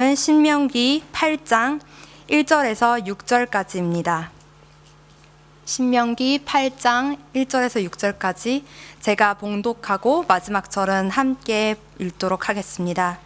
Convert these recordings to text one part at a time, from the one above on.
말씀은 신명기 8장 1절에서 6절까지입니다. 신명기 8장 1절에서 6절까지 제가 봉독하고 마지막 절은 함께 읽도록 하겠습니다.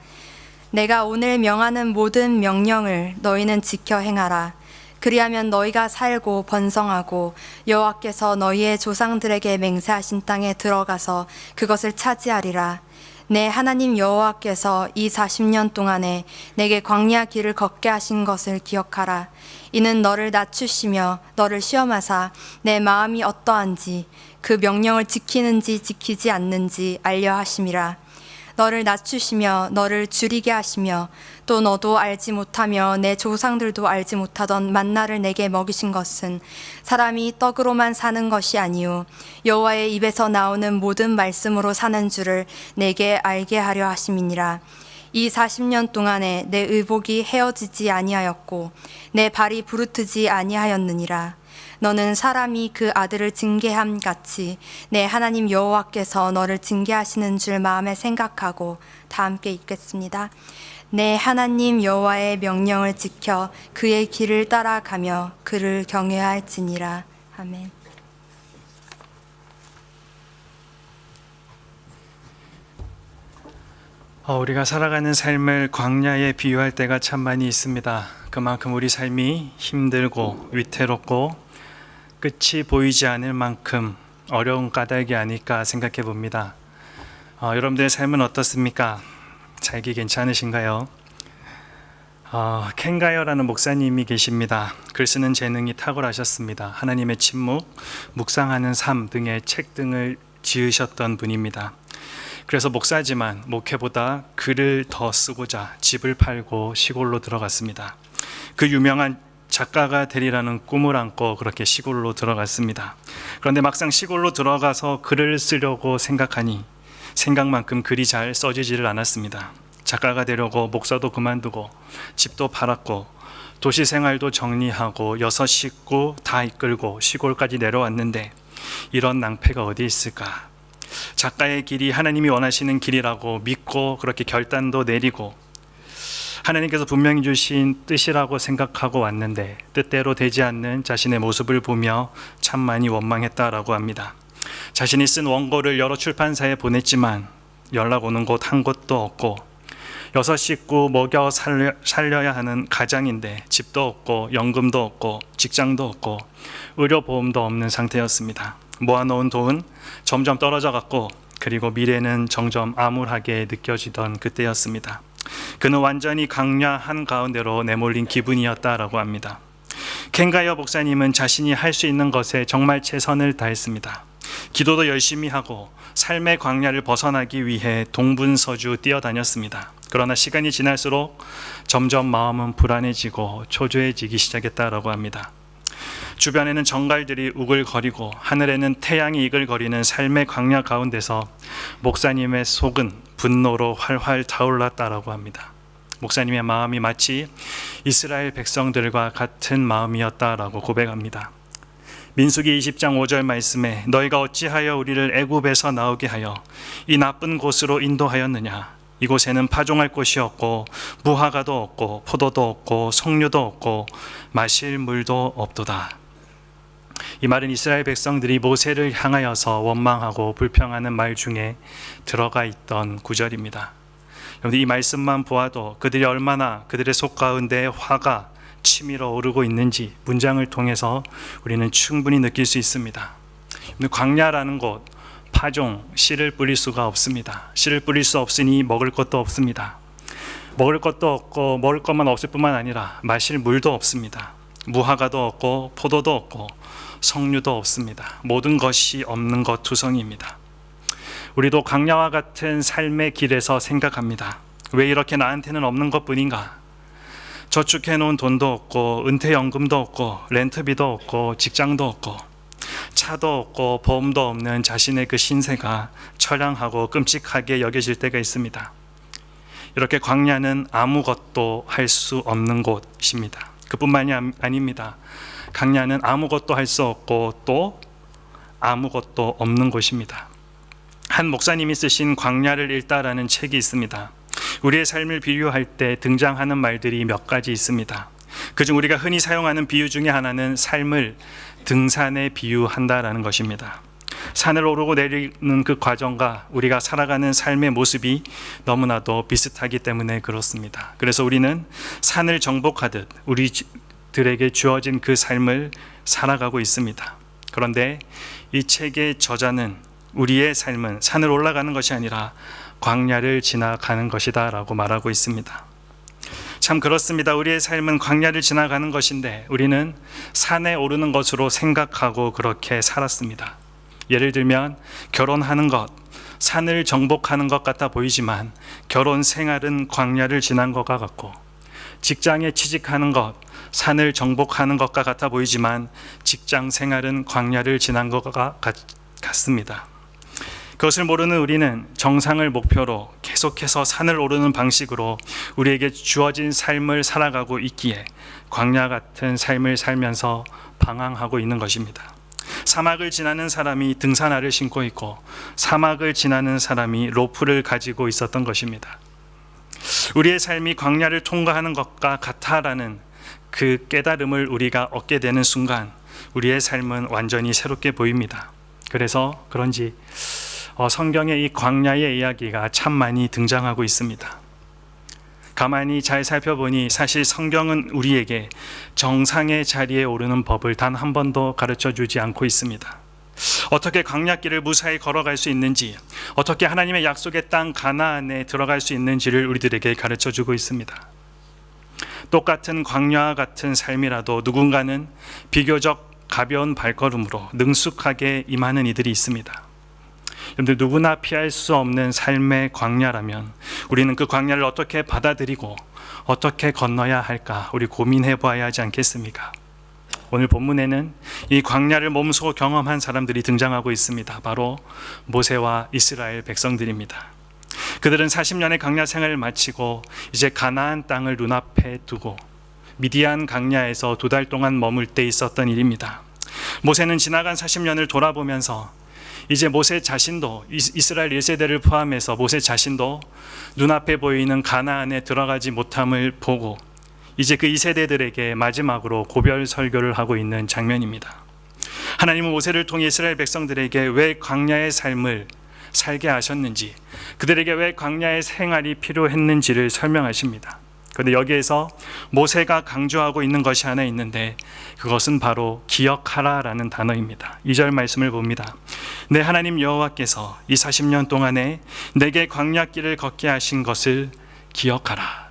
내가 오늘 명하는 모든 명령을 너희는 지켜 행하라. 그리하면 너희가 살고 번성하고 여호와께서 너희의 조상들에게 맹세하신 땅에 들어가서 그것을 차지하리라. 내 하나님 여호와께서 이 40년 동안에 내게 광야 길을 걷게 하신 것을 기억하라. 이는 너를 낮추시며 너를 시험하사 내 마음이 어떠한지 그 명령을 지키는지 지키지 않는지 알려 하심이라. 너를 낮추시며 너를 줄이게 하시며 또 너도 알지 못하며 내 조상들도 알지 못하던 만나를 내게 먹이신 것은 사람이 떡으로만 사는 것이 아니요 여호와의 입에서 나오는 모든 말씀으로 사는 줄을 내게 알게 하려 하심이니라. 이 40년 동안에 내 의복이 헤어지지 아니하였고 내 발이 부르트지 아니하였느니라. 너는 사람이 그 아들을 징계함 같이 내 하나님 여호와께서 너를 징계하시는 줄 마음에 생각하고 다 함께 읽겠습니다. 내 하나님 여호와의 명령을 지켜 그의 길을 따라가며 그를 경외할지니라. 아멘. 우리가 살아가는 삶을 광야에 비유할 때가 참 많이 있습니다. 그만큼 우리 삶이 힘들고 위태롭고 끝이 보이지 않을 만큼 어려운 까닭이 아닐까 생각해 봅니다. 여러분들의 삶은 어떻습니까? 살기 괜찮으신가요? 켄 가이어라는 목사님이 계십니다. 글 쓰는 재능이 탁월하셨습니다. 하나님의 침묵, 묵상하는 삶 등의 책 등을 지으셨던 분입니다. 그래서 목사지만 목회보다 글을 더 쓰고자 집을 팔고 시골로 들어갔습니다. 그 유명한 작가가 되리라는 꿈을 안고 그렇게 시골로 들어갔습니다. 그런데 막상 시골로 들어가서 글을 쓰려고 생각하니 생각만큼 글이 잘 써지지를 않았습니다. 작가가 되려고 목사도 그만두고 집도 팔았고 도시 생활도 정리하고 6 식구 다 이끌고 시골까지 내려왔는데 이런 낭패가 어디 있을까? 작가의 길이 하나님이 원하시는 길이라고 믿고 그렇게 결단도 내리고 하나님께서 분명히 주신 뜻이라고 생각하고 왔는데 뜻대로 되지 않는 자신의 모습을 보며 참 많이 원망했다라고 합니다. 자신이 쓴 원고를 여러 출판사에 보냈지만 연락 오는 곳 한 곳도 없고 6 식구 먹여 살려야 하는 가장인데 집도 없고 연금도 없고 직장도 없고 의료보험도 없는 상태였습니다. 모아놓은 돈 점점 떨어져 갔고 그리고 미래는 점점 암울하게 느껴지던 그때였습니다. 그는 완전히 강야 한가운데로 내몰린 기분이었다라고 합니다. 켄 가이어 목사님은 자신이 할 수 있는 것에 정말 최선을 다했습니다. 기도도 열심히 하고 삶의 광야를 벗어나기 위해 동분서주 뛰어다녔습니다. 그러나 시간이 지날수록 점점 마음은 불안해지고 초조해지기 시작했다라고 합니다. 주변에는 정갈들이 우글거리고 하늘에는 태양이 이글거리는 삶의 광야 가운데서 목사님의 속은 분노로 활활 타올랐다라고 합니다. 목사님의 마음이 마치 이스라엘 백성들과 같은 마음이었다라고 고백합니다. 민수기 20장 5절 말씀에 너희가 어찌하여 우리를 애굽에서 나오게 하여 이 나쁜 곳으로 인도하였느냐. 이곳에는 파종할 곳이 없고 무화과도 없고 포도도 없고 석류도 없고 마실 물도 없도다. 이 말은 이스라엘 백성들이 모세를 향하여서 원망하고 불평하는 말 중에 들어가 있던 구절입니다. 여러분, 이 말씀만 보아도 그들이 얼마나 그들의 속 가운데 화가 치밀어 오르고 있는지 문장을 통해서 우리는 충분히 느낄 수 있습니다. 광야라는 곳, 파종, 씨를 뿌릴 수가 없습니다. 씨를 뿌릴 수 없으니 먹을 것도 없습니다. 먹을 것도 없고 먹을 것만 없을 뿐만 아니라 마실 물도 없습니다. 무화과도 없고 포도도 없고 석류도 없습니다. 모든 것이 없는 것 투성이입니다. 우리도 광야와 같은 삶의 길에서 생각합니다. 왜 이렇게 나한테는 없는 것뿐인가? 저축해놓은 돈도 없고 은퇴연금도 없고 렌트비도 없고 직장도 없고 차도 없고 보험도 없는 자신의 그 신세가 처량하고 끔찍하게 여겨질 때가 있습니다. 이렇게 광야는 아무것도 할 수 없는 곳입니다. 그뿐만이 아닙니다. 광야는 아무것도 할 수 없고 또 아무것도 없는 곳입니다. 한 목사님이 쓰신 광야를 읽다라는 책이 있습니다. 우리의 삶을 비유할 때 등장하는 말들이 몇 가지 있습니다. 그중 우리가 흔히 사용하는 비유 중에 하나는 삶을 등산에 비유한다라는 것입니다. 산을 오르고 내리는 그 과정과 우리가 살아가는 삶의 모습이 너무나도 비슷하기 때문에 그렇습니다. 그래서 우리는 산을 정복하듯 우리들에게 주어진 그 삶을 살아가고 있습니다. 그런데 이 책의 저자는 우리의 삶은 산을 올라가는 것이 아니라 광야를 지나가는 것이다 라고 말하고 있습니다. 참 그렇습니다. 우리의 삶은 광야를 지나가는 것인데 우리는 산에 오르는 것으로 생각하고 그렇게 살았습니다. 예를 들면 결혼하는 것, 산을 정복하는 것 같아 보이지만 결혼 생활은 광야를 지난 것과 같고, 직장에 취직하는 것, 산을 정복하는 것과 같아 보이지만 직장 생활은 광야를 지난 것과 같습니다. 그것을 모르는 우리는 정상을 목표로 계속해서 산을 오르는 방식으로 우리에게 주어진 삶을 살아가고 있기에 광야 같은 삶을 살면서 방황하고 있는 것입니다. 사막을 지나는 사람이 등산화를 신고 있고 사막을 지나는 사람이 로프를 가지고 있었던 것입니다. 우리의 삶이 광야를 통과하는 것과 같아라는 그 깨달음을 우리가 얻게 되는 순간 우리의 삶은 완전히 새롭게 보입니다. 그래서 그런지 성경에 이 광야의 이야기가 참 많이 등장하고 있습니다. 가만히 잘 살펴보니 사실 성경은 우리에게 정상의 자리에 오르는 법을 단 한 번도 가르쳐 주지 않고 있습니다. 어떻게 광야길을 무사히 걸어갈 수 있는지, 어떻게 하나님의 약속의 땅 가나안에 들어갈 수 있는지를 우리들에게 가르쳐 주고 있습니다. 똑같은 광야와 같은 삶이라도 누군가는 비교적 가벼운 발걸음으로 능숙하게 임하는 이들이 있습니다. 여러분들, 누구나 피할 수 없는 삶의 광야라면 우리는 그 광야를 어떻게 받아들이고 어떻게 건너야 할까 우리 고민해 봐야 하지 않겠습니까? 오늘 본문에는 이 광야를 몸소 경험한 사람들이 등장하고 있습니다. 바로 모세와 이스라엘 백성들입니다. 그들은 40년의 광야 생활을 마치고 이제 가나안 땅을 눈앞에 두고 미디안 광야에서 2달 동안 머물 때 있었던 일입니다. 모세는 지나간 40년을 돌아보면서 이제 모세 자신도, 이스라엘 1세대를 포함해서 모세 자신도 눈앞에 보이는 가나안에 들어가지 못함을 보고 이제 그 2세대들에게 마지막으로 고별 설교를 하고 있는 장면입니다. 하나님은 모세를 통해 이스라엘 백성들에게 왜 광야의 삶을 살게 하셨는지, 그들에게 왜 광야의 생활이 필요했는지를 설명하십니다. 그런데 여기에서 모세가 강조하고 있는 것이 하나 있는데 그것은 바로 기억하라라는 단어입니다. 2절 말씀을 봅니다. 내 하나님 여호와께서 이 40년 동안에 내게 광야길을 걷게 하신 것을 기억하라.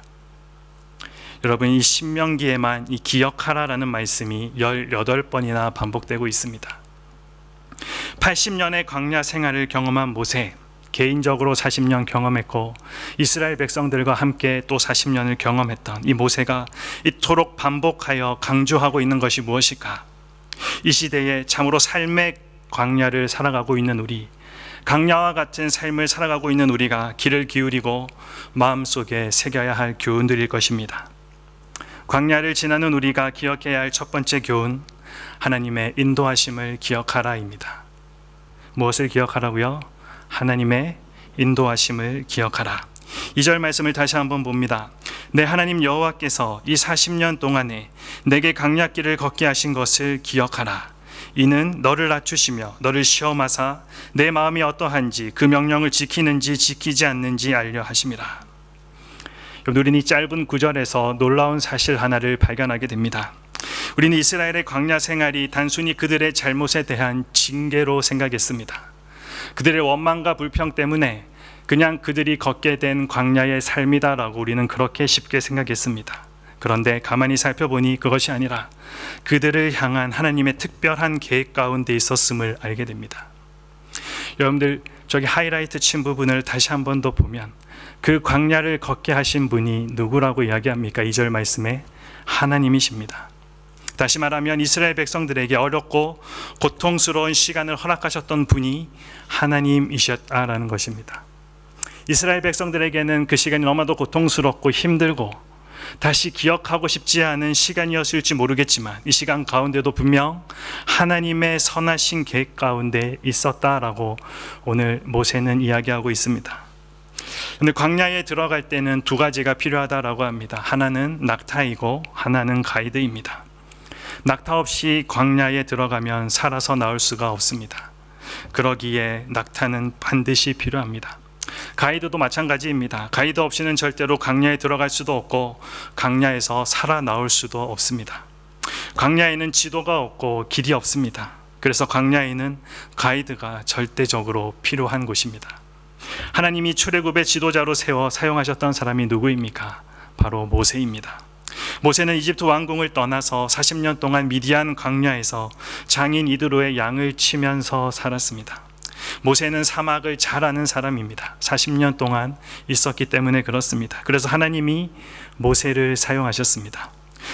여러분, 이 신명기에만 이 기억하라라는 말씀이 18번이나 반복되고 있습니다. 80년의 광야 생활을 경험한 모세, 개인적으로 40년 경험했고 이스라엘 백성들과 함께 또 40년을 경험했던 이 모세가 이토록 반복하여 강조하고 있는 것이 무엇일까? 이 시대에 참으로 삶의 광야를 살아가고 있는 우리, 광야와 같은 삶을 살아가고 있는 우리가 귀를 기울이고 마음속에 새겨야 할 교훈들일 것입니다. 광야를 지나는 우리가 기억해야 할 첫 번째 교훈, 하나님의 인도하심을 기억하라입니다. 무엇을 기억하라고요? 하나님의 인도하심을 기억하라. 2절 말씀을 다시 한번 봅니다. 내 하나님 여호와께서 이 40년 동안에 내게 광야길을 걷게 하신 것을 기억하라. 이는 너를 낮추시며 너를 시험하사 내 마음이 어떠한지 그 명령을 지키는지 지키지 않는지 알려 하심이라. 우리는 이 짧은 구절에서 놀라운 사실 하나를 발견하게 됩니다. 우리는 이스라엘의 광야 생활이 단순히 그들의 잘못에 대한 징계로 생각했습니다. 그들의 원망과 불평 때문에 그냥 그들이 걷게 된 광야의 삶이다라고 우리는 그렇게 쉽게 생각했습니다. 그런데 가만히 살펴보니 그것이 아니라 그들을 향한 하나님의 특별한 계획 가운데 있었음을 알게 됩니다. 여러분들, 저기 하이라이트 친 부분을 다시 한 번 더 보면 그 광야를 걷게 하신 분이 누구라고 이야기합니까? 2절 말씀에 하나님이십니다. 다시 말하면 이스라엘 백성들에게 어렵고 고통스러운 시간을 허락하셨던 분이 하나님이셨다라는 것입니다. 이스라엘 백성들에게는 그 시간이 너무나도 고통스럽고 힘들고 다시 기억하고 싶지 않은 시간이었을지 모르겠지만 이 시간 가운데도 분명 하나님의 선하신 계획 가운데 있었다라고 오늘 모세는 이야기하고 있습니다. 근데 광야에 들어갈 때는 두 가지가 필요하다라고 합니다. 하나는 낙타이고 하나는 가이드입니다. 낙타 없이 광야에 들어가면 살아서 나올 수가 없습니다. 그러기에 낙타는 반드시 필요합니다. 가이드도 마찬가지입니다. 가이드 없이는 절대로 광야에 들어갈 수도 없고 광야에서 살아 나올 수도 없습니다. 광야에는 지도가 없고 길이 없습니다. 그래서 광야에는 가이드가 절대적으로 필요한 곳입니다. 하나님이 출애굽의 지도자로 세워 사용하셨던 사람이 누구입니까? 바로 모세입니다. 모세는 이집트 왕궁을 떠나서 40년 동안 미디안 광야에서 장인 이드로의 양을 치면서 살았습니다. 모세는 사막을 잘 아는 사람입니다. 40년 동안 있었기 때문에 그렇습니다. 그래서 하나님이 모세를 사용하셨습니다.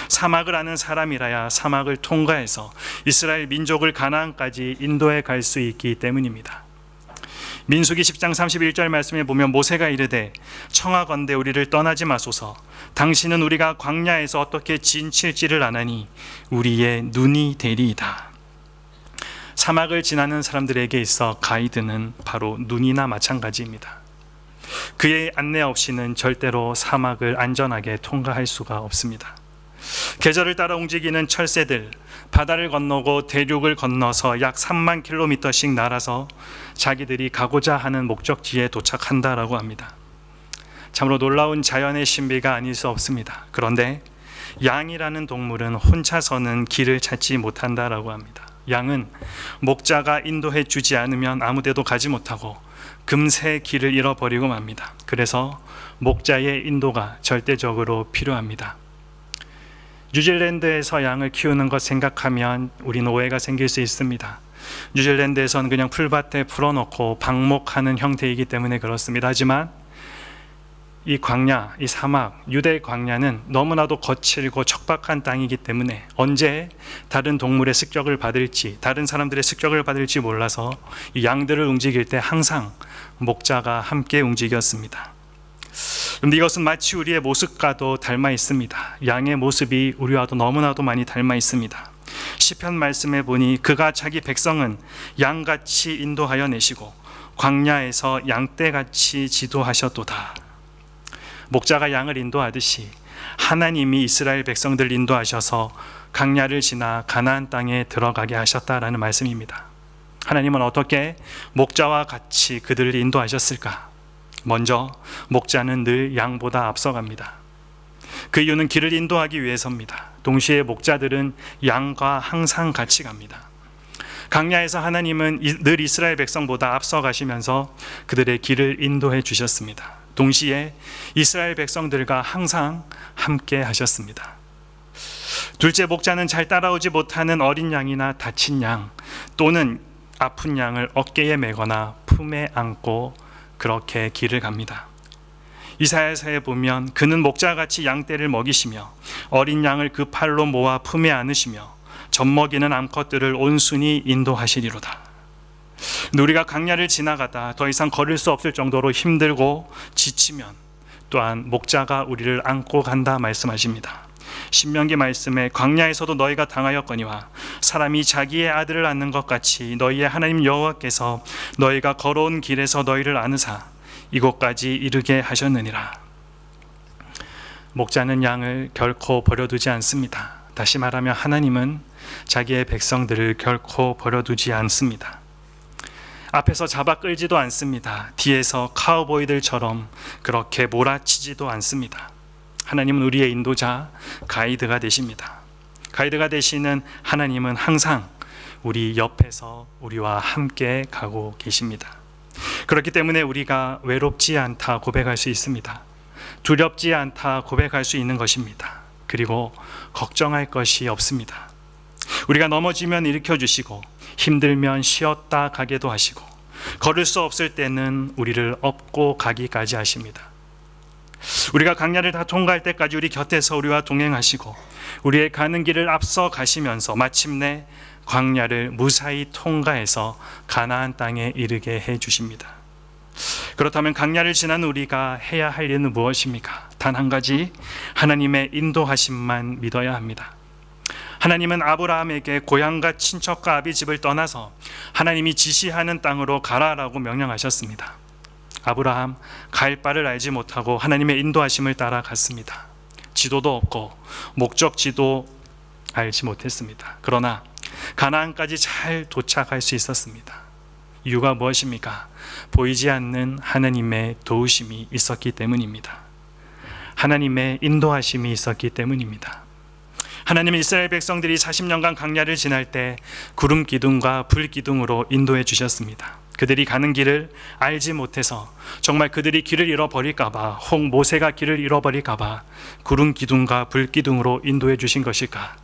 사막을 아는 사람이라야 사막을 통과해서 이스라엘 민족을 가나안까지 인도해 갈 수 있기 때문입니다. 민수기 10장 31절 말씀에 보면 모세가 이르되 청하건대 우리를 떠나지 마소서. 당신은 우리가 광야에서 어떻게 진칠지를 아나니 우리의 눈이 되리이다. 사막을 지나는 사람들에게 있어 가이드는 바로 눈이나 마찬가지입니다. 그의 안내 없이는 절대로 사막을 안전하게 통과할 수가 없습니다. 계절을 따라 움직이는 철새들, 바다를 건너고 대륙을 건너서 약 3만 킬로미터씩 날아서 자기들이 가고자 하는 목적지에 도착한다라고 합니다. 참으로 놀라운 자연의 신비가 아닐 수 없습니다. 그런데 양이라는 동물은 혼자서는 길을 찾지 못한다라고 합니다. 양은 목자가 인도해 주지 않으면 아무데도 가지 못하고 금세 길을 잃어버리고 맙니다. 그래서 목자의 인도가 절대적으로 필요합니다. 뉴질랜드에서 양을 키우는 것 생각하면 우리는 오해가 생길 수 있습니다. 뉴질랜드에서는 그냥 풀밭에 풀어놓고 방목하는 형태이기 때문에 그렇습니다. 하지만 이 광야, 이 사막, 유대 광야는 너무나도 거칠고 척박한 땅이기 때문에 언제 다른 동물의 습격을 받을지, 다른 사람들의 습격을 받을지 몰라서 이 양들을 움직일 때 항상 목자가 함께 움직였습니다. 그런데 이것은 마치 우리의 모습과도 닮아 있습니다. 양의 모습이 우리와도 너무나도 많이 닮아 있습니다. 시편 말씀에 보니 그가 자기 백성은 양같이 인도하여 내시고 광야에서 양떼같이 지도하셨도다. 목자가 양을 인도하듯이 하나님이 이스라엘 백성들을 인도하셔서 광야를 지나 가나안 땅에 들어가게 하셨다라는 말씀입니다. 하나님은 어떻게 목자와 같이 그들을 인도하셨을까? 먼저 목자는 늘 양보다 앞서갑니다. 그 이유는 길을 인도하기 위해서입니다. 동시에 목자들은 양과 항상 같이 갑니다. 광야에서 하나님은 늘 이스라엘 백성보다 앞서 가시면서 그들의 길을 인도해 주셨습니다. 동시에 이스라엘 백성들과 항상 함께 하셨습니다. 둘째, 목자는 잘 따라오지 못하는 어린 양이나 다친 양 또는 아픈 양을 어깨에 메거나 품에 안고 그렇게 길을 갑니다. 이사야서에 보면 그는 목자같이 양떼를 먹이시며 어린 양을 그 팔로 모아 품에 안으시며 젖먹이는 암컷들을 온순히 인도하시리로다. 우리가 광야를 지나가다 더 이상 걸을 수 없을 정도로 힘들고 지치면 또한 목자가 우리를 안고 간다 말씀하십니다. 신명기 말씀에 광야에서도 너희가 당하였거니와 사람이 자기의 아들을 안는 것 같이 너희의 하나님 여호와께서 너희가 걸어온 길에서 너희를 안으사 이곳까지 이르게 하셨느니라. 목자는 양을 결코 버려두지 않습니다. 다시 말하면 하나님은 자기의 백성들을 결코 버려두지 않습니다. 앞에서 잡아 끌지도 않습니다. 뒤에서 카우보이들처럼 그렇게 몰아치지도 않습니다. 하나님은 우리의 인도자, 가이드가 되십니다. 가이드가 되시는 하나님은 항상 우리 옆에서 우리와 함께 가고 계십니다. 그렇기 때문에 우리가 외롭지 않다 고백할 수 있습니다. 두렵지 않다 고백할 수 있는 것입니다. 그리고 걱정할 것이 없습니다. 우리가 넘어지면 일으켜주시고 힘들면 쉬었다 가게도 하시고 걸을 수 없을 때는 우리를 업고 가기까지 하십니다. 우리가 광야를 다 통과할 때까지 우리 곁에서 우리와 동행하시고 우리의 가는 길을 앞서 가시면서 마침내 광야를 무사히 통과해서 가나안 땅에 이르게 해 주십니다. 그렇다면 광야를 지난 우리가 해야 할 일은 무엇입니까? 단 한 가지, 하나님의 인도하심만 믿어야 합니다. 하나님은 아브라함에게 고향과 친척과 아비 집을 떠나서 하나님이 지시하는 땅으로 가라라고 명령하셨습니다. 아브라함 갈 바를 알지 못하고 하나님의 인도하심을 따라 갔습니다. 지도도 없고 목적지도 알지 못했습니다. 그러나 가나안까지 잘 도착할 수 있었습니다. 이유가 무엇입니까? 보이지 않는 하나님의 도우심이 있었기 때문입니다. 하나님의 인도하심이 있었기 때문입니다. 하나님은 이스라엘 백성들이 40년간 광야를 지날 때 구름 기둥과 불 기둥으로 인도해 주셨습니다. 그들이 가는 길을 알지 못해서 정말 그들이 길을 잃어버릴까봐, 혹 모세가 길을 잃어버릴까봐 구름 기둥과 불 기둥으로 인도해 주신 것일까?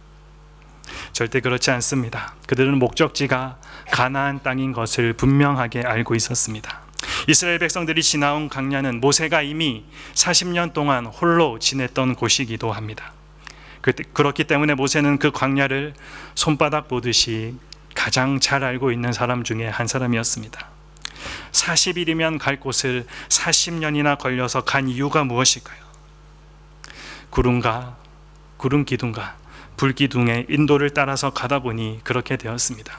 절대 그렇지 않습니다. 그들은 목적지가 가나안 땅인 것을 분명하게 알고 있었습니다. 이스라엘 백성들이 지나온 광야는 모세가 이미 40년 동안 홀로 지냈던 곳이기도 합니다. 그렇기 때문에 모세는 그 광야를 손바닥 보듯이 가장 잘 알고 있는 사람 중에 한 사람이었습니다. 40일이면 갈 곳을 40년이나 걸려서 간 이유가 무엇일까요? 구름 기둥과 불 기둥의 인도를 따라서 가다 보니 그렇게 되었습니다.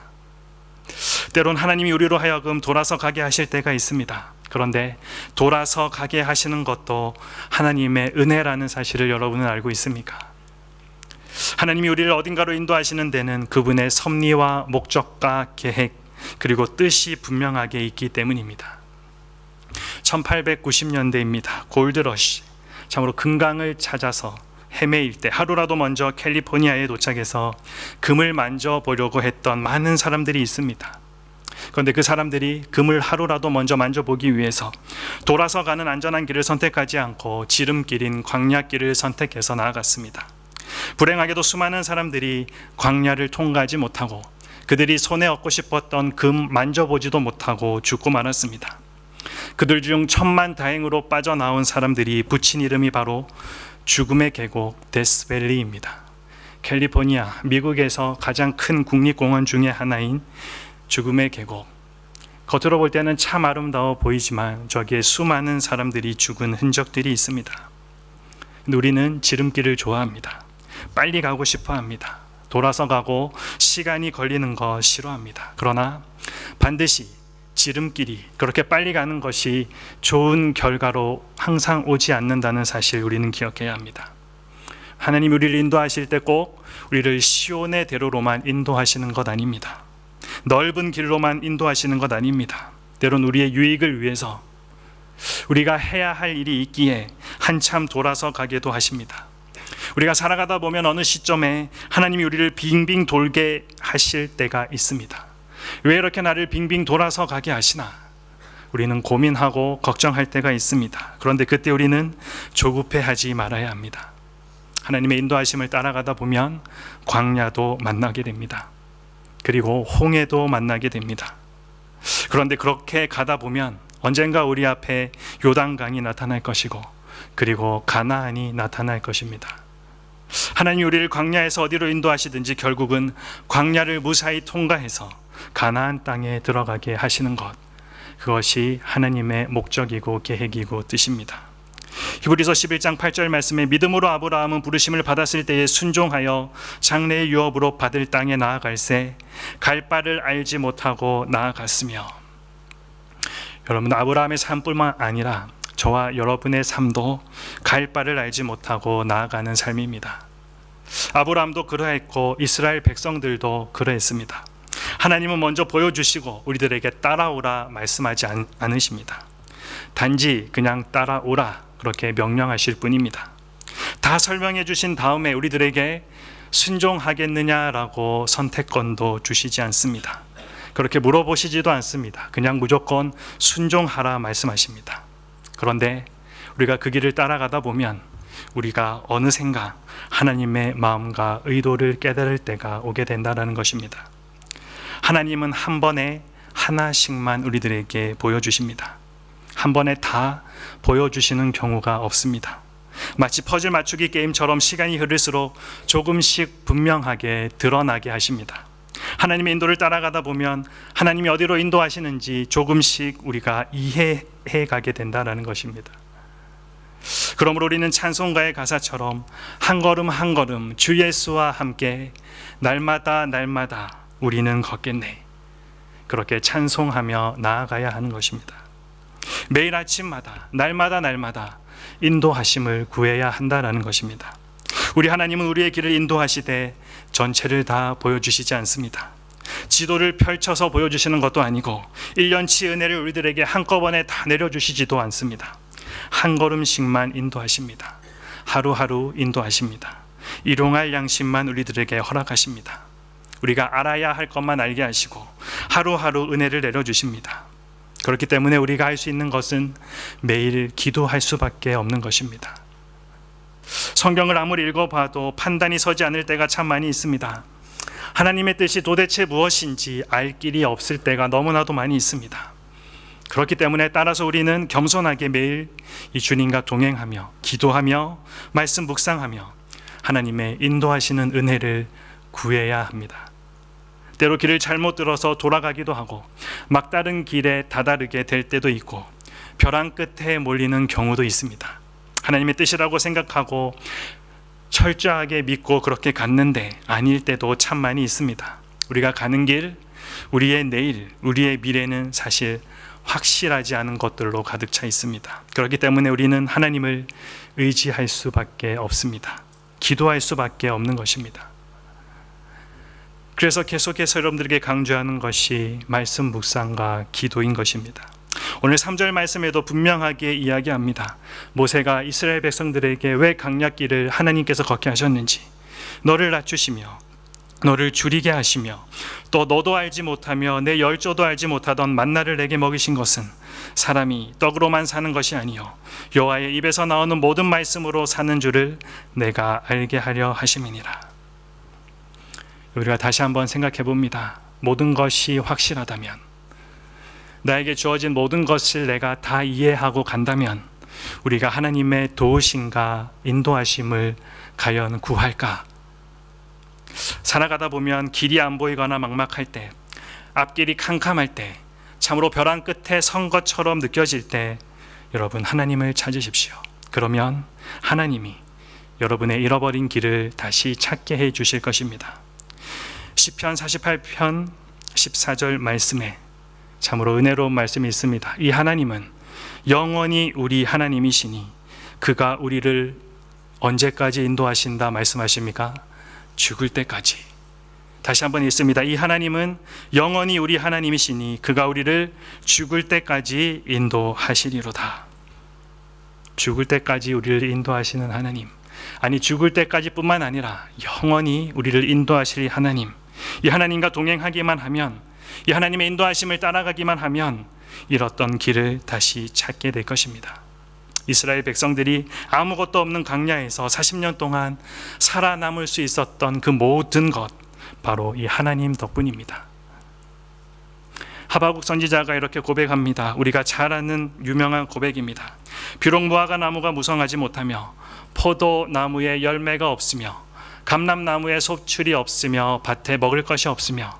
때론 하나님이 우리로 하여금 돌아서 가게 하실 때가 있습니다. 그런데 돌아서 가게 하시는 것도 하나님의 은혜라는 사실을 여러분은 알고 있습니까? 하나님이 우리를 어딘가로 인도하시는 데는 그분의 섭리와 목적과 계획 그리고 뜻이 분명하게 있기 때문입니다. 1890년대입니다. 골드러시, 참으로 금강을 찾아서 헤매일 때 하루라도 먼저 캘리포니아에 도착해서 금을 만져보려고 했던 많은 사람들이 있습니다. 그런데 그 사람들이 금을 하루라도 먼저 만져보기 위해서 돌아서 가는 안전한 길을 선택하지 않고 지름길인 광야길을 선택해서 나아갔습니다. 불행하게도 수많은 사람들이 광야를 통과하지 못하고 그들이 손에 얻고 싶었던 금 만져보지도 못하고 죽고 말았습니다. 그들 중 천만다행으로 빠져나온 사람들이 붙인 이름이 바로 죽음의 계곡 데스밸리입니다. 캘리포니아, 미국에서 가장 큰 국립공원 중에 하나인 죽음의 계곡. 겉으로 볼 때는 참 아름다워 보이지만 저기에 수많은 사람들이 죽은 흔적들이 있습니다. 근데 우리는 지름길을 좋아합니다. 빨리 가고 싶어 합니다. 돌아서 가고 시간이 걸리는 거 싫어합니다. 그러나 반드시 지름길이 그렇게 빨리 가는 것이 좋은 결과로 항상 오지 않는다는 사실 우리는 기억해야 합니다. 하나님이 우리를 인도하실 때 꼭 우리를 시온의 대로로만 인도하시는 것 아닙니다. 넓은 길로만 인도하시는 것 아닙니다. 때론 우리의 유익을 위해서 우리가 해야 할 일이 있기에 한참 돌아서 가게도 하십니다. 우리가 살아가다 보면 어느 시점에 하나님이 우리를 빙빙 돌게 하실 때가 있습니다. 왜 이렇게 나를 빙빙 돌아서 가게 하시나? 우리는 고민하고 걱정할 때가 있습니다. 그런데 그때 우리는 조급해하지 말아야 합니다. 하나님의 인도하심을 따라가다 보면 광야도 만나게 됩니다. 그리고 홍해도 만나게 됩니다. 그런데 그렇게 가다 보면 언젠가 우리 앞에 요단강이 나타날 것이고 그리고 가나안이 나타날 것입니다. 하나님 우리를 광야에서 어디로 인도하시든지 결국은 광야를 무사히 통과해서 가나안 땅에 들어가게 하시는 것, 그것이 하나님의 목적이고 계획이고 뜻입니다. 히브리서 11장 8절 말씀에 믿음으로 아브라함은 부르심을 받았을 때에 순종하여 장래의 유업으로 받을 땅에 나아갈새 갈 바를 알지 못하고 나아갔으며. 여러분, 아브라함의 삶뿐만 아니라 저와 여러분의 삶도 갈 바를 알지 못하고 나아가는 삶입니다. 아브라함도 그러했고 이스라엘 백성들도 그러했습니다. 하나님은 먼저 보여주시고 우리들에게 따라오라 말씀하지 않으십니다. 단지 그냥 따라오라 그렇게 명령하실 뿐입니다. 다 설명해 주신 다음에 우리들에게 순종하겠느냐라고 선택권도 주시지 않습니다. 그렇게 물어보시지도 않습니다. 그냥 무조건 순종하라 말씀하십니다. 그런데 우리가 그 길을 따라가다 보면 우리가 어느샌가 하나님의 마음과 의도를 깨달을 때가 오게 된다는 것입니다. 하나님은 한 번에 하나씩만 우리들에게 보여주십니다. 한 번에 다 보여주시는 경우가 없습니다. 마치 퍼즐 맞추기 게임처럼 시간이 흐를수록 조금씩 분명하게 드러나게 하십니다. 하나님의 인도를 따라가다 보면 하나님이 어디로 인도하시는지 조금씩 우리가 이해해 가게 된다는 것입니다. 그러므로 우리는 찬송가의 가사처럼 한 걸음 한 걸음 주 예수와 함께 날마다 날마다 우리는 걷겠네, 그렇게 찬송하며 나아가야 하는 것입니다. 매일 아침마다 날마다 인도하심을 구해야 한다라는 것입니다. 우리 하나님은 우리의 길을 인도하시되 전체를 다 보여주시지 않습니다. 지도를 펼쳐서 보여주시는 것도 아니고 1년치 은혜를 우리들에게 한꺼번에 다 내려주시지도 않습니다. 한 걸음씩만 인도하십니다. 하루하루 인도하십니다. 일용할 양심만 우리들에게 허락하십니다. 우리가 알아야 할 것만 알게 하시고 하루하루 은혜를 내려주십니다. 그렇기 때문에 우리가 할 수 있는 것은 매일 기도할 수밖에 없는 것입니다. 성경을 아무리 읽어봐도 판단이 서지 않을 때가 참 많이 있습니다. 하나님의 뜻이 도대체 무엇인지 알 길이 없을 때가 너무나도 많이 있습니다. 그렇기 때문에 따라서 우리는 겸손하게 매일 이 주님과 동행하며 기도하며 말씀 묵상하며 하나님의 인도하시는 은혜를 구해야 합니다. 때로 길을 잘못 들어서 돌아가기도 하고 막다른 길에 다다르게 될 때도 있고 벼랑 끝에 몰리는 경우도 있습니다. 하나님의 뜻이라고 생각하고 철저하게 믿고 그렇게 갔는데 아닐 때도 참 많이 있습니다. 우리가 가는 길, 우리의 내일, 우리의 미래는 사실 확실하지 않은 것들로 가득 차 있습니다. 그렇기 때문에 우리는 하나님을 의지할 수밖에 없습니다. 기도할 수밖에 없는 것입니다. 그래서 계속해서 여러분들에게 강조하는 것이 말씀 묵상과 기도인 것입니다. 오늘 3절 말씀에도 분명하게 이야기합니다. 모세가 이스라엘 백성들에게 왜 강약길을 하나님께서 걷게 하셨는지, 너를 낮추시며 너를 줄이게 하시며 또 너도 알지 못하며 내 열조도 알지 못하던 만나를 내게 먹이신 것은 사람이 떡으로만 사는 것이 아니요 여호와의 입에서 나오는 모든 말씀으로 사는 줄을 내가 알게 하려 하심이니라. 우리가 다시 한번 생각해 봅니다. 모든 것이 확실하다면, 나에게 주어진 모든 것을 내가 다 이해하고 간다면 우리가 하나님의 도우심과 인도하심을 과연 구할까? 살아가다 보면 길이 안 보이거나 막막할 때, 앞길이 캄캄할 때, 참으로 벼랑 끝에 선 것처럼 느껴질 때 여러분 하나님을 찾으십시오. 그러면 하나님이 여러분의 잃어버린 길을 다시 찾게 해 주실 것입니다. 시편 48편 14절 말씀에 참으로 은혜로운 말씀이 있습니다. 이 하나님은 영원히 우리 하나님이시니 그가 우리를 언제까지 인도하신다 말씀하십니까? 죽을 때까지. 다시 한번 읽습니다. 이 하나님은 영원히 우리 하나님이시니 그가 우리를 죽을 때까지 인도하시리로다. 죽을 때까지 우리를 인도하시는 하나님, 아니 죽을 때까지 뿐만 아니라 영원히 우리를 인도하실 하나님, 이 하나님과 동행하기만 하면, 이 하나님의 인도하심을 따라가기만 하면 잃었던 길을 다시 찾게 될 것입니다. 이스라엘 백성들이 아무것도 없는 광야에서 40년 동안 살아남을 수 있었던 그 모든 것, 바로 이 하나님 덕분입니다. 하박국 선지자가 이렇게 고백합니다. 우리가 잘 아는 유명한 고백입니다. 비록 무화과 나무가 무성하지 못하며 포도나무에 열매가 없으며 감람나무에 소출이 없으며 밭에 먹을 것이 없으며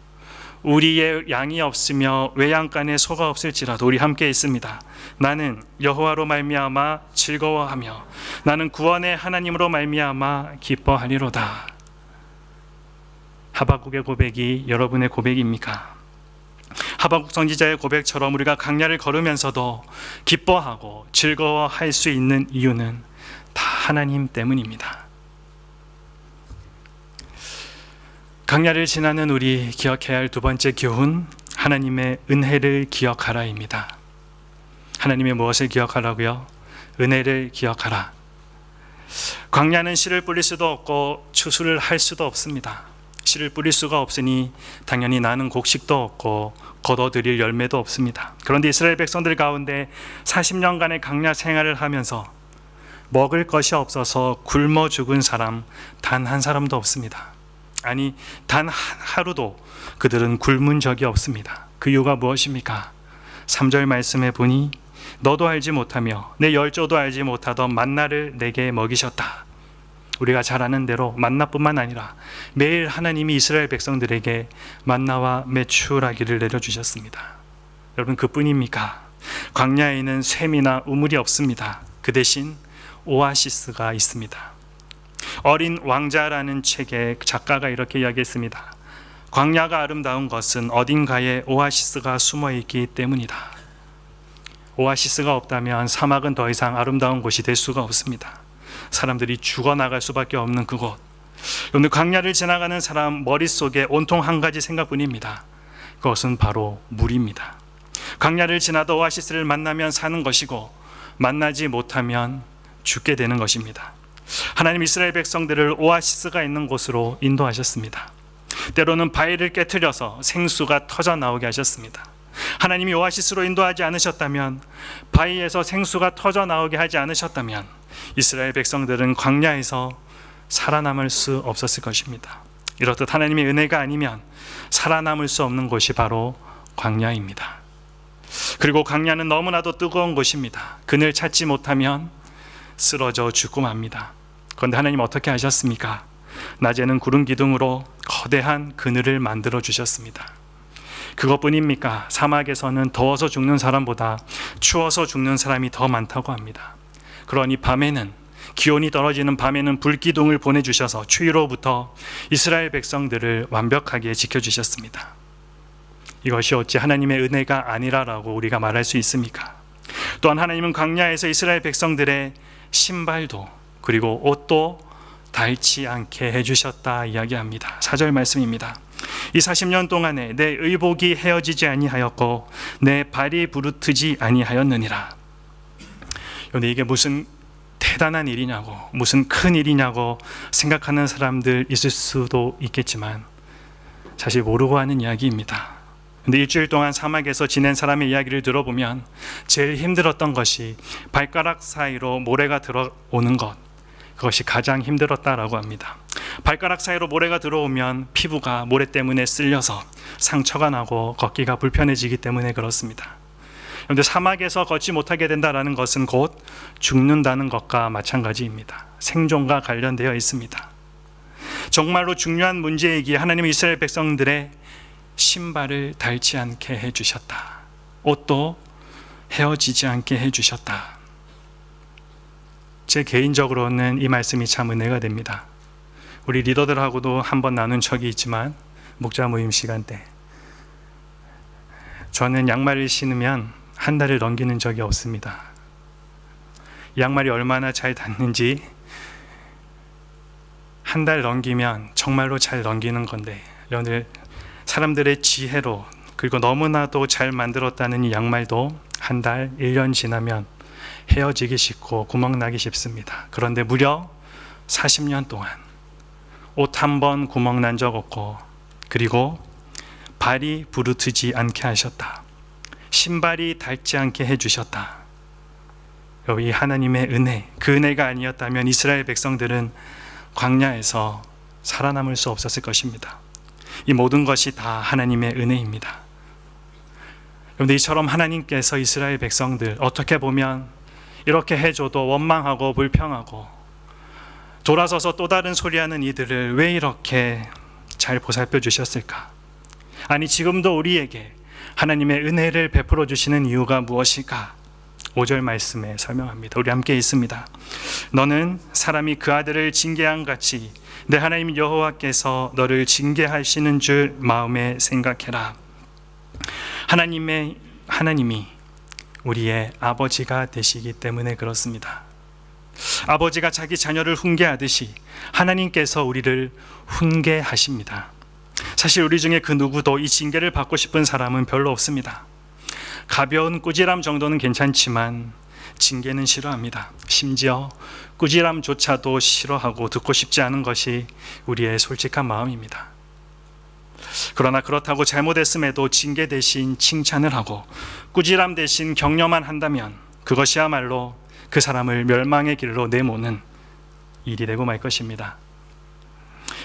우리의 양이 없으며 외양간에 소가 없을지라도 우리 함께 있습니다. 나는 여호와로 말미암아 즐거워하며 나는 구원의 하나님으로 말미암아 기뻐하리로다. 하박국의 고백이 여러분의 고백입니까? 하박국 선지자의 고백처럼 우리가 광야를 걸으면서도 기뻐하고 즐거워할 수 있는 이유는 다 하나님 때문입니다. 광야를 지나는 우리 기억해야 할 두 번째 교훈, 하나님의 은혜를 기억하라입니다. 하나님의 무엇을 기억하라고요? 은혜를 기억하라. 광야는 씨를 뿌릴 수도 없고 추수를 할 수도 없습니다. 씨를 뿌릴 수가 없으니 당연히 나는 곡식도 없고 거둬들일 열매도 없습니다. 그런데 이스라엘 백성들 가운데 40년간의 광야 생활을 하면서 먹을 것이 없어서 굶어 죽은 사람 단 한 사람도 없습니다. 아니, 단 하루도 그들은 굶은 적이 없습니다. 그 이유가 무엇입니까? 3절 말씀에 보니 너도 알지 못하며 내 열조도 알지 못하던 만나를 내게 먹이셨다. 우리가 잘 아는 대로 만나뿐만 아니라 매일 하나님이 이스라엘 백성들에게 만나와 메추라기를 내려주셨습니다. 여러분, 그뿐입니까? 광야에는 샘이나 우물이 없습니다. 그 대신 오아시스가 있습니다. 어린 왕자라는 책에 작가가 이렇게 이야기했습니다. 광야가 아름다운 것은 어딘가에 오아시스가 숨어 있기 때문이다. 오아시스가 없다면 사막은 더 이상 아름다운 곳이 될 수가 없습니다. 사람들이 죽어나갈 수밖에 없는 그곳. 오늘 광야를 지나가는 사람 머릿속에 온통 한 가지 생각뿐입니다. 그것은 바로 물입니다. 광야를 지나도 오아시스를 만나면 사는 것이고 만나지 못하면 죽게 되는 것입니다. 하나님 이스라엘 백성들을 오아시스가 있는 곳으로 인도하셨습니다. 때로는 바위를 깨트려서 생수가 터져 나오게 하셨습니다. 하나님이 오아시스로 인도하지 않으셨다면, 바위에서 생수가 터져 나오게 하지 않으셨다면 이스라엘 백성들은 광야에서 살아남을 수 없었을 것입니다. 이렇듯 하나님의 은혜가 아니면 살아남을 수 없는 곳이 바로 광야입니다. 그리고 광야는 너무나도 뜨거운 곳입니다. 그늘 찾지 못하면 쓰러져 죽고 맙니다. 그런데 하나님 어떻게 하셨습니까? 낮에는 구름 기둥으로 거대한 그늘을 만들어 주셨습니다. 그것뿐입니까? 사막에서는 더워서 죽는 사람보다 추워서 죽는 사람이 더 많다고 합니다. 그러니 밤에는, 기온이 떨어지는 밤에는 불기둥을 보내주셔서 추위로부터 이스라엘 백성들을 완벽하게 지켜주셨습니다. 이것이 어찌 하나님의 은혜가 아니라라고 우리가 말할 수 있습니까? 또한 하나님은 광야에서 이스라엘 백성들의 신발도 그리고 옷도 닳지 않게 해주셨다 이야기합니다. 4절 말씀입니다. 이 40년 동안에 내 의복이 헤어지지 아니하였고 내 발이 부르트지 아니하였느니라. 그런데 이게 무슨 대단한 일이냐고, 무슨 큰 일이냐고 생각하는 사람들 있을 수도 있겠지만 사실 모르고 하는 이야기입니다. 근데 일주일 동안 사막에서 지낸 사람의 이야기를 들어보면 제일 힘들었던 것이 발가락 사이로 모래가 들어오는 것, 그것이 가장 힘들었다라고 합니다. 발가락 사이로 모래가 들어오면 피부가 모래 때문에 쓸려서 상처가 나고 걷기가 불편해지기 때문에 그렇습니다. 그런데 사막에서 걷지 못하게 된다는 것은 곧 죽는다는 것과 마찬가지입니다. 생존과 관련되어 있습니다. 정말로 중요한 문제이기에 하나님은 이스라엘 백성들의 신발을 닳지 않게 해주셨다. 옷도 헤어지지 않게 해주셨다. 제 개인적으로는 이 말씀이 참 은혜가 됩니다. 우리 리더들하고도 한번 나눈 적이 있지만 목자 모임 시간 때 저는 양말을 신으면 한 달을 넘기는 적이 없습니다. 양말이 얼마나 잘 닿는지 한 달 넘기면 정말로 잘 넘기는 건데, 여러분들 사람들의 지혜로 그리고 너무나도 잘 만들었다는 이 양말도 한 달, 1년 지나면 헤어지기 쉽고 구멍나기 쉽습니다. 그런데 무려 40년 동안 옷 한 번 구멍난 적 없고, 그리고 발이 부르트지 않게 하셨다. 신발이 닳지 않게 해주셨다. 이 하나님의 은혜, 그 은혜가 아니었다면 이스라엘 백성들은 광야에서 살아남을 수 없었을 것입니다. 이 모든 것이 다 하나님의 은혜입니다. 그런데 이처럼 하나님께서 이스라엘 백성들 어떻게 보면 이렇게 해줘도 원망하고 불평하고 돌아서서 또 다른 소리하는 이들을 왜 이렇게 잘 보살펴 주셨을까? 아니, 지금도 우리에게 하나님의 은혜를 베풀어 주시는 이유가 무엇일까? 5절 말씀에 설명합니다. 우리 함께 읽습니다. 너는 사람이 그 아들을 징계한 같이 내 하나님 여호와께서 너를 징계하시는 줄 마음에 생각해라. 하나님이 우리의 아버지가 되시기 때문에 그렇습니다. 아버지가 자기 자녀를 훈계하듯이 하나님께서 우리를 훈계하십니다. 사실 우리 중에 그 누구도 이 징계를 받고 싶은 사람은 별로 없습니다. 가벼운 꾸지람 정도는 괜찮지만 징계는 싫어합니다. 심지어 꾸지람조차도 싫어하고 듣고 싶지 않은 것이 우리의 솔직한 마음입니다. 그러나 그렇다고 잘못했음에도 징계 대신 칭찬을 하고 꾸지람 대신 격려만 한다면 그것이야말로 그 사람을 멸망의 길로 내모는 일이 되고 말 것입니다.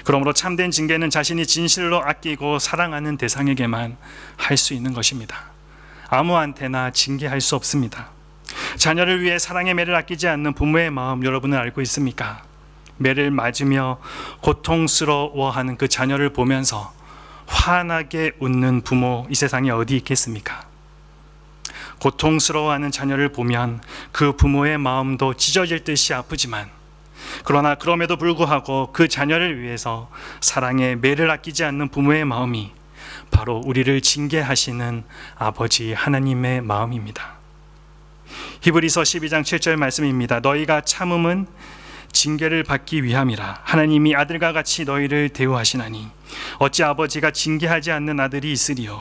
그러므로 참된 징계는 자신이 진실로 아끼고 사랑하는 대상에게만 할 수 있는 것입니다. 아무한테나 징계할 수 없습니다. 자녀를 위해 사랑의 매를 아끼지 않는 부모의 마음 여러분은 알고 있습니까? 매를 맞으며 고통스러워하는 그 자녀를 보면서 환하게 웃는 부모, 이 세상에 어디 있겠습니까? 고통스러워하는 자녀를 보면 그 부모의 마음도 찢어질 듯이 아프지만, 그러나 그럼에도 불구하고 그 자녀를 위해서 사랑의 매를 아끼지 않는 부모의 마음이 바로 우리를 징계하시는 아버지 하나님의 마음입니다. 히브리서 12장 7절 말씀입니다. 너희가 참음은 징계를 받기 위함이라. 하나님이 아들과 같이 너희를 대우하시나니 어찌 아버지가 징계하지 않는 아들이 있으리요.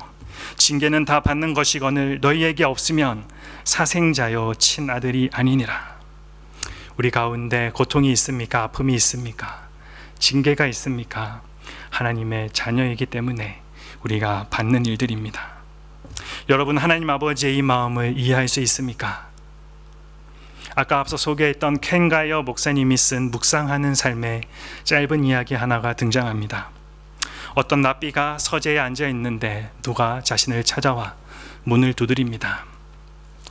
징계는 다 받는 것이거늘 너희에게 없으면 사생자요 친아들이 아니니라. 우리 가운데 고통이 있습니까? 아픔이 있습니까? 징계가 있습니까? 하나님의 자녀이기 때문에 우리가 받는 일들입니다. 여러분, 하나님 아버지의 이 마음을 이해할 수 있습니까? 아까 앞서 소개했던 켄 가이어 목사님이 쓴 묵상하는 삶의 짧은 이야기 하나가 등장합니다. 어떤 랍비가 서재에 앉아 있는데 누가 자신을 찾아와 문을 두드립니다.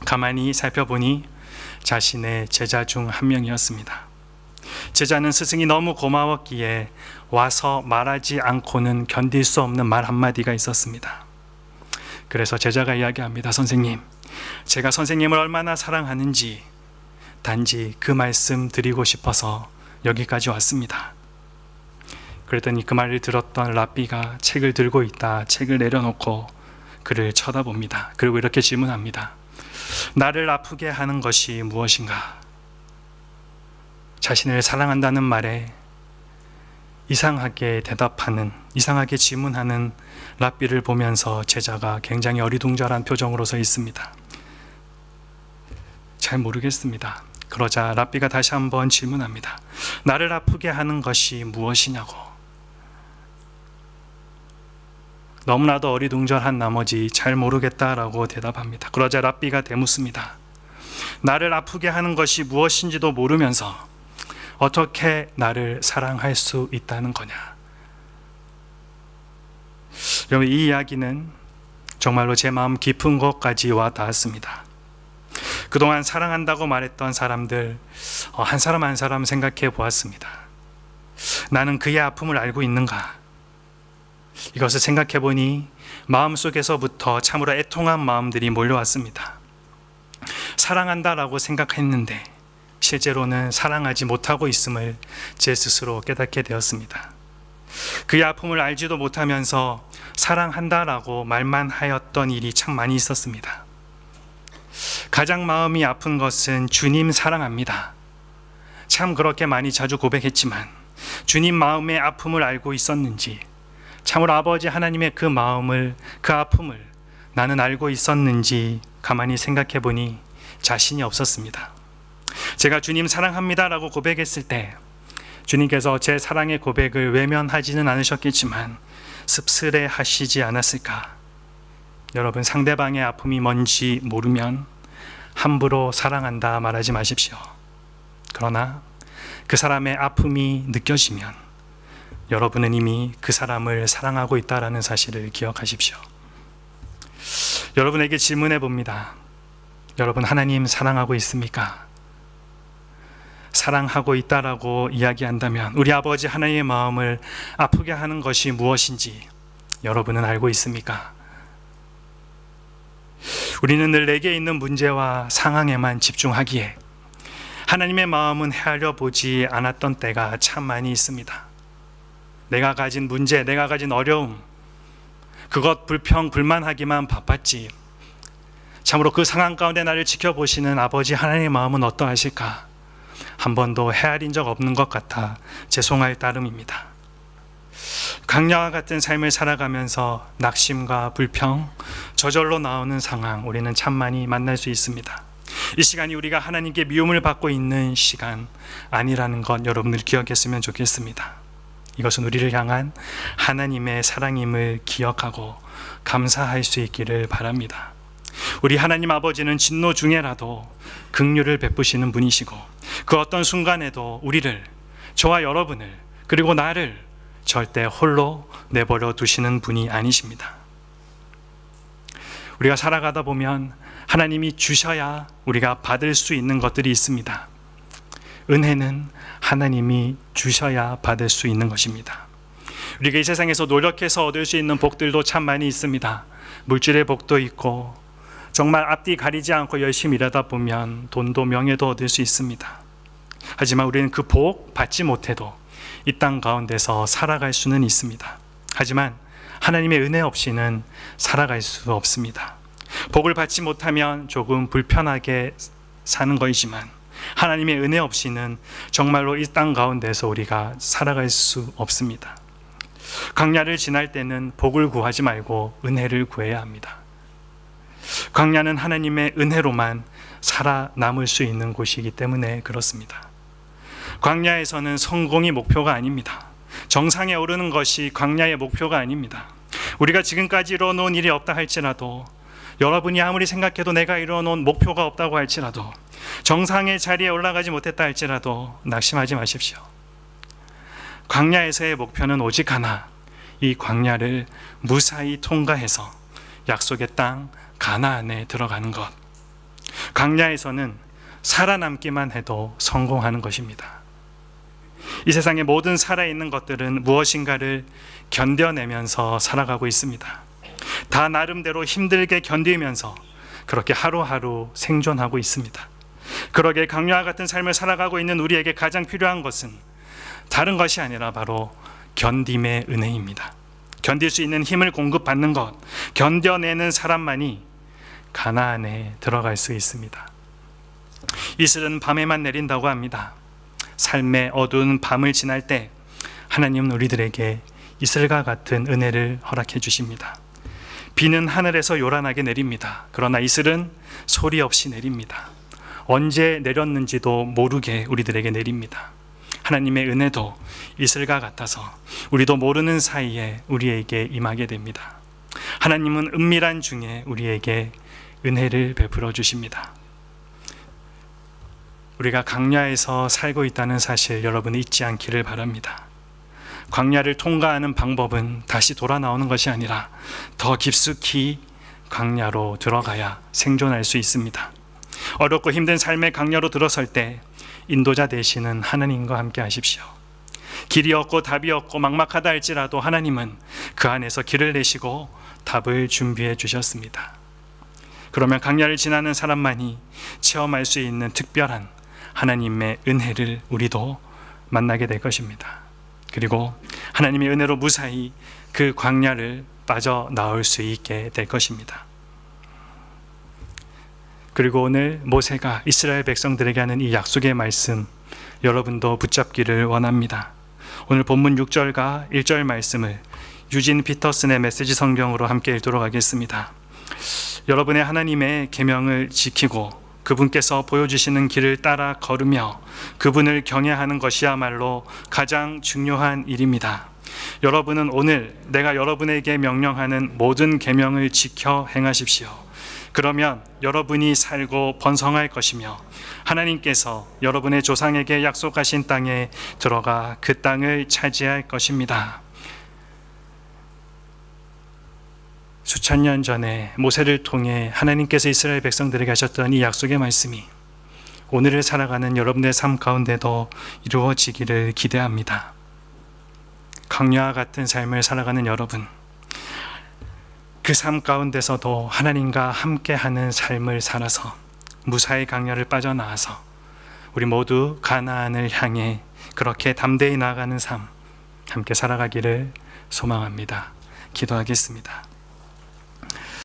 가만히 살펴보니 자신의 제자 중 한 명이었습니다. 제자는 스승이 너무 고마웠기에 와서 말하지 않고는 견딜 수 없는 말 한마디가 있었습니다. 그래서 제자가 이야기합니다. 선생님, 제가 선생님을 얼마나 사랑하는지 단지 그 말씀 드리고 싶어서 여기까지 왔습니다. 그랬더니 그 말을 들었던 랍비가 책을 들고 있다 책을 내려놓고 그를 쳐다봅니다. 그리고 이렇게 질문합니다. 나를 아프게 하는 것이 무엇인가? 자신을 사랑한다는 말에 이상하게 대답하는, 이상하게 질문하는 랍비를 보면서 제자가 굉장히 어리둥절한 표정으로 서 있습니다. 잘 모르겠습니다. 그러자 랍비가 다시 한번 질문합니다. 나를 아프게 하는 것이 무엇이냐고. 너무나도 어리둥절한 나머지 잘 모르겠다라고 대답합니다. 그러자 랍비가 되묻습니다. 나를 아프게 하는 것이 무엇인지도 모르면서 어떻게 나를 사랑할 수 있다는 거냐. 여러분, 이 이야기는 정말로 제 마음 깊은 곳까지 와 닿았습니다. 그동안 사랑한다고 말했던 사람들 한 사람 한 사람 생각해 보았습니다. 나는 그의 아픔을 알고 있는가? 이것을 생각해 보니 마음속에서부터 참으로 애통한 마음들이 몰려왔습니다. 사랑한다라고 생각했는데 실제로는 사랑하지 못하고 있음을 제 스스로 깨닫게 되었습니다. 그의 아픔을 알지도 못하면서 사랑한다라고 말만 하였던 일이 참 많이 있었습니다. 가장 마음이 아픈 것은 주님 사랑합니다. 참 그렇게 많이 자주 고백했지만 주님 마음의 아픔을 알고 있었는지, 참으로 아버지 하나님의 그 마음을, 그 아픔을 나는 알고 있었는지 가만히 생각해 보니 자신이 없었습니다. 제가 주님 사랑합니다라고 고백했을 때 주님께서 제 사랑의 고백을 외면하지는 않으셨겠지만 씁쓸해 하시지 않았을까? 여러분, 상대방의 아픔이 뭔지 모르면 함부로 사랑한다 말하지 마십시오. 그러나 그 사람의 아픔이 느껴지면 여러분은 이미 그 사람을 사랑하고 있다는 사실을 기억하십시오. 여러분에게 질문해 봅니다. 여러분, 하나님 사랑하고 있습니까? 사랑하고 있다라고 이야기한다면 우리 아버지 하나님의 마음을 아프게 하는 것이 무엇인지 여러분은 알고 있습니까? 우리는 늘 내게 있는 문제와 상황에만 집중하기에 하나님의 마음은 헤아려 보지 않았던 때가 참 많이 있습니다. 내가 가진 문제, 내가 가진 어려움, 그것 불평, 불만하기만 바빴지 참으로 그 상황 가운데 나를 지켜보시는 아버지 하나님의 마음은 어떠하실까? 한 번도 헤아린 적 없는 것 같아 죄송할 따름입니다. 강야와 같은 삶을 살아가면서 낙심과 불평, 저절로 나오는 상황 우리는 참 많이 만날 수 있습니다. 이 시간이 우리가 하나님께 미움을 받고 있는 시간 아니라는 것 여러분들 기억했으면 좋겠습니다. 이것은 우리를 향한 하나님의 사랑임을 기억하고 감사할 수 있기를 바랍니다. 우리 하나님 아버지는 진노 중에라도 긍휼을 베푸시는 분이시고 그 어떤 순간에도 우리를, 저와 여러분을, 그리고 나를 절대 홀로 내버려 두시는 분이 아니십니다. 우리가 살아가다 보면 하나님이 주셔야 우리가 받을 수 있는 것들이 있습니다. 은혜는 하나님이 주셔야 받을 수 있는 것입니다. 우리가 이 세상에서 노력해서 얻을 수 있는 복들도 참 많이 있습니다. 물질의 복도 있고 정말 앞뒤 가리지 않고 열심히 일하다 보면 돈도 명예도 얻을 수 있습니다. 하지만 우리는 그 복 받지 못해도 이 땅 가운데서 살아갈 수는 있습니다. 하지만 하나님의 은혜 없이는 살아갈 수 없습니다. 복을 받지 못하면 조금 불편하게 사는 것이지만 하나님의 은혜 없이는 정말로 이 땅 가운데서 우리가 살아갈 수 없습니다. 광야를 지날 때는 복을 구하지 말고 은혜를 구해야 합니다. 광야는 하나님의 은혜로만 살아남을 수 있는 곳이기 때문에 그렇습니다. 광야에서는 성공이 목표가 아닙니다. 정상에 오르는 것이 광야의 목표가 아닙니다. 우리가 지금까지 이뤄놓은 일이 없다 할지라도, 여러분이 아무리 생각해도 내가 이뤄놓은 목표가 없다고 할지라도, 정상의 자리에 올라가지 못했다 할지라도 낙심하지 마십시오. 광야에서의 목표는 오직 하나, 이 광야를 무사히 통과해서 약속의 땅 가나안에 들어가는 것. 광야에서는 살아남기만 해도 성공하는 것입니다. 이 세상의 모든 살아있는 것들은 무엇인가를 견뎌내면서 살아가고 있습니다. 다 나름대로 힘들게 견디면서 그렇게 하루하루 생존하고 있습니다. 그러게 광야와 같은 삶을 살아가고 있는 우리에게 가장 필요한 것은 다른 것이 아니라 바로 견딤의 은혜입니다. 견딜 수 있는 힘을 공급받는 것, 견뎌내는 사람만이 가나안에 들어갈 수 있습니다. 이슬은 밤에만 내린다고 합니다. 삶의 어두운 밤을 지날 때 하나님은 우리들에게 이슬과 같은 은혜를 허락해 주십니다. 비는 하늘에서 요란하게 내립니다. 그러나 이슬은 소리 없이 내립니다. 언제 내렸는지도 모르게 우리들에게 내립니다. 하나님의 은혜도 이슬과 같아서 우리도 모르는 사이에 우리에게 임하게 됩니다. 하나님은 은밀한 중에 우리에게 은혜를 베풀어 주십니다. 우리가 광야에서 살고 있다는 사실 여러분이 잊지 않기를 바랍니다. 광야를 통과하는 방법은 다시 돌아 나오는 것이 아니라 더 깊숙이 광야로 들어가야 생존할 수 있습니다. 어렵고 힘든 삶의 광야로 들어설 때 인도자 되시는 하나님과 함께 하십시오. 길이 없고 답이 없고 막막하다 할지라도 하나님은 그 안에서 길을 내시고 답을 준비해 주셨습니다. 그러면 광야를 지나는 사람만이 체험할 수 있는 특별한 하나님의 은혜를 우리도 만나게 될 것입니다. 그리고 하나님의 은혜로 무사히 그 광야를 빠져나올 수 있게 될 것입니다. 그리고 오늘 모세가 이스라엘 백성들에게 하는 이 약속의 말씀, 여러분도 붙잡기를 원합니다. 오늘 본문 6절과 1절 말씀을 유진 피터슨의 메시지 성경으로 함께 읽도록 하겠습니다. 여러분의 하나님의 계명을 지키고 그분께서 보여주시는 길을 따라 걸으며 그분을 경외하는 것이야말로 가장 중요한 일입니다. 여러분은 오늘 내가 여러분에게 명령하는 모든 계명을 지켜 행하십시오. 그러면 여러분이 살고 번성할 것이며 하나님께서 여러분의 조상에게 약속하신 땅에 들어가 그 땅을 차지할 것입니다. 수천 년 전에 모세를 통해 하나님께서 이스라엘 백성들에게 하셨던 이 약속의 말씀이 오늘을 살아가는 여러분의 삶 가운데도 이루어지기를 기대합니다. 광야와 같은 삶을 살아가는 여러분, 그 삶 가운데서도 하나님과 함께하는 삶을 살아서 무사히 광야를 빠져나와서 우리 모두 가나안을 향해 그렇게 담대히 나아가는 삶 함께 살아가기를 소망합니다. 기도하겠습니다.